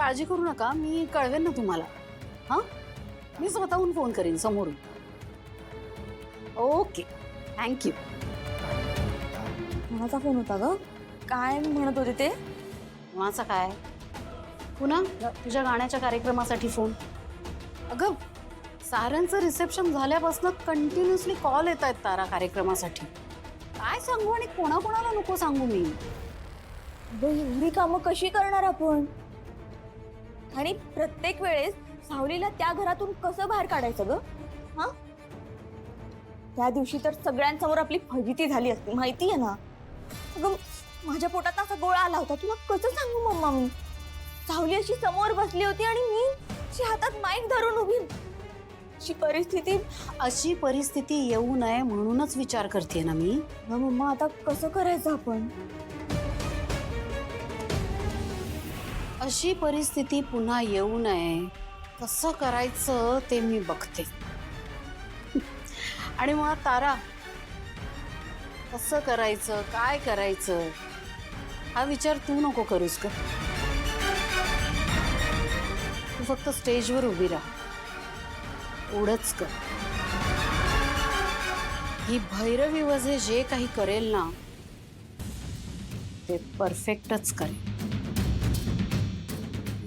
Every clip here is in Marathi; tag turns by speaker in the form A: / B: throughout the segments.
A: काळजी करू नका, मी कळवेन ना तुम्हाला. हां, मी स्वतःहून फोन करीन समोरून. Okay, thank you.
B: कोणाचा फोन होता ग? काय म्हणत होते ते?
A: कोणाचा काय? पुन्हा तुझ्या गाण्याच्या कार्यक्रमासाठी फोन. अगं, सारांचं रिसेप्शन झाल्यापासून कंटिन्युअसली कॉल येत आहेत तारा कार्यक्रमासाठी. काय सांगू आणि कोणाकोणाला नको सांगू मी.
B: एवढी कामं कशी करणार आपण? आणि प्रत्येक वेळेस सावलीला त्या घरातून कसं बाहेर काढायचं ग? हा, त्या दिवशी तर सगळ्यांसमोर आपली फजिती झाली असती, माहिती आहे ना? अगं, माझ्या पोटात असा गोळा आला होता, तुला कसं सांगू मम्मा मी? सावली अशी समोर बसली होती आणि मी अशी हातात माईक धरून उभी.
A: अशी परिस्थिती येऊ नये म्हणूनच विचार करते ना मी.
B: मम्मा, आता कसं करायचं आपण?
A: अशी परिस्थिती पुन्हा येऊ नये कसं करायचं ते मी बघते. आणि मग तारा, कसं करायचं, काय करायचं हा विचार तू नको करूस का. तू फक्त स्टेजवर उभी राहा, एवढंच कर. ही भैरवी वझे जे काही करेल ना ते परफेक्टच करेल.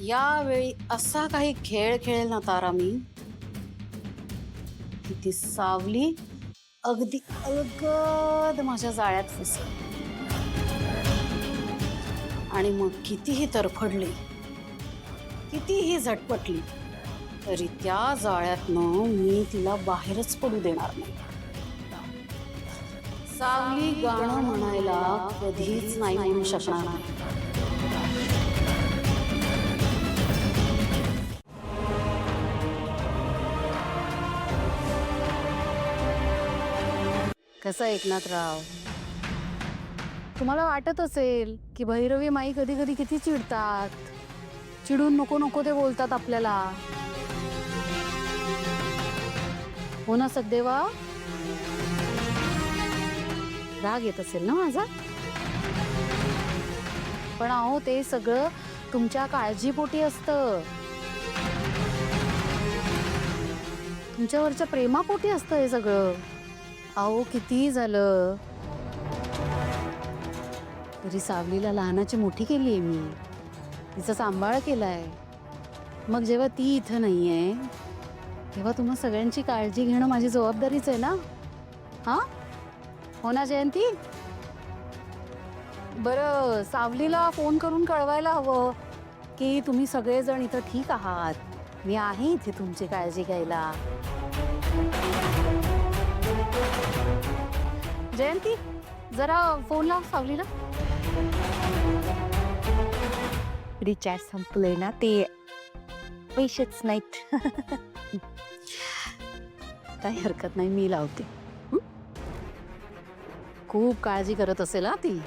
A: यावेळी असा काही खेळ खेळेल ना तारा मी की ती सावली अगदी अलगद माझ्या जाळ्यात फसेल. आणि मग कितीही तरफडली, कितीही झटपटली तरी त्या जाळ्यातनं मी तिला बाहेरच पडू देणार नाही. सावली गाणं म्हणायला कधीच नाही म्हणू शकणार नाही. कसं एकनाथराव, तुम्हाला वाटत असेल की भैरवी माई कधी कधी किती चिडतात, चिडून नको नको ते बोलतात आपल्याला. हो ना सखदेवा? राग येत असेल ना माझा? पण अहो, ते सगळं तुमच्या काळजीपोटी असतं, तुमच्यावरच्या प्रेमापोटी असतं हे सगळं. अहो, किती झालं तरी सावलीला लहानाची मोठी केली आहे मी, तिचा सांभाळ केलाय. मग जेव्हा ती इथं नाहीये तेव्हा तुम्हा सगळ्यांची काळजी घेणं माझी जबाबदारीच आहे ना. हा, हो ना जयंती? बरं, सावलीला फोन करून कळवायला हवं की तुम्ही सगळेजण इथं ठीक आहात, मी आहे इथे तुमची काळजी घ्यायला. जयंती, जरा फोन लाव सावलीला.
B: रिचार्ज संपलंय ना, ते पैसेच नाहीत.
A: काही हरकत नाही, मी लावते. खूप काळजी करत असेल हा ती.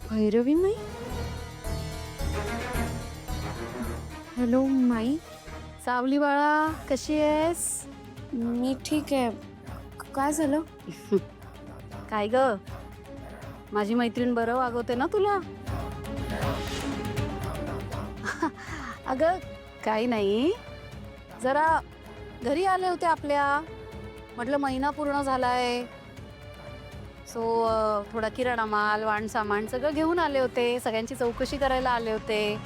A: भैरवी माई?
B: हॅलो माई.
A: सावली बाळा, कशी आहेस?
B: मी ठीक आहे. काय झालं?
A: काय ग, माझी मैत्रीण बरं वागवते ना तुला? अगं काही नाही, जरा घरी आले होते आपल्या, म्हटलं महिना पूर्ण झालाय, सो थोडा किराणा माल, वाण सामान सगळं घेऊन आले होते, सगळ्यांची चौकशी करायला आले होते.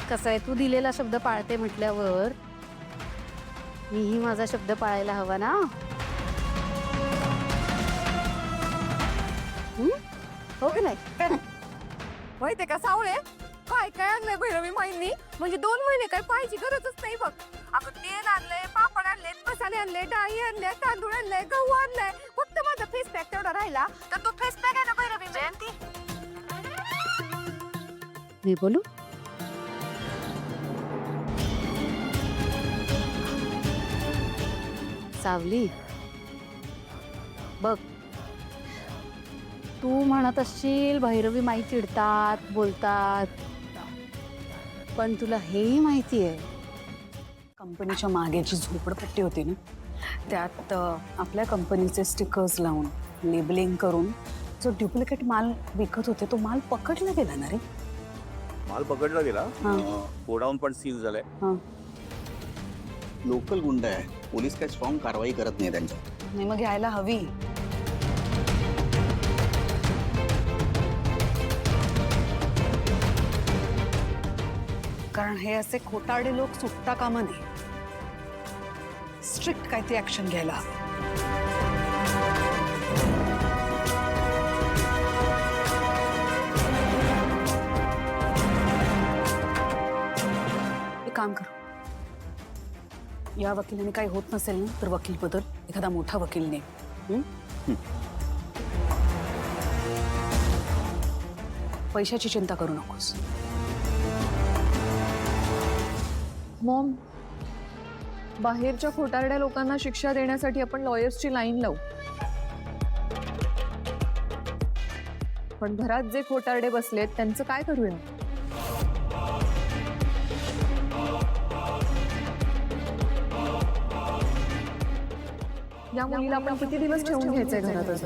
A: कसं आहे, तू दिलेला शब्द पाळते म्हटल्यावर मीही माझा शब्द पाळायला हवा ना. हो की नाही?
B: माहितीये का सावळे, काय काय आणलंय भैरवी माईंनी? म्हणजे 2 महिने काय पाहायची गरजच नाही बघ. अगं, तेल आणलंय, पापड आणले, मसाले आणले, डाळी आणले, तांदूळ आणले, गहू आणलाय. फक्त माझा फेस पॅक तेवढा राहिला, तर तो फेस पॅक आहे ना भैरवी जयंती.
A: मी बोलू? सावली बघ, तू म्हणत असशील भैरवी माई चिडतात, बोलतात, पण तुला हेही माहिती आहे का कंपनीच्या मागे जी झोपडपट्टी होती ना त्यात आपल्या कंपनीचे स्टिकर्स लावून लेबलिंग करून जो डुप्लिकेट माल विकत होते तो माल पकडला गेला ना रे.
C: माल पकडला गेला.
A: हा.
C: गोडाऊन पण सील झालंय.
A: हां
D: लोकल गुंड आहे, पोलीस काही स्ट्रॉंग कारवाई करत नाही त्यांच्या.
A: नाही मग घ्यायला हवी. कारण हे असे खोटारडे लोक सुटता कामा नये. स्ट्रिक्ट काय ती ऍक्शन घ्यायला हवी. एक काम कर, या वकिलाने काही होत नसेल ना तर वकील बदल एखादा मोठा वकील ने. पैशाची चिंता करू नकोस.
E: मॉम, बाहेरच्या खोटारड्या लोकांना शिक्षा देण्यासाठी आपण लॉयर्सची लाईन लावू, पण घरात जे खोटारडे बसलेत त्यांचं काय करूया? या मुलीला आपण किती दिवस ठेवून घ्यायचंय घरात?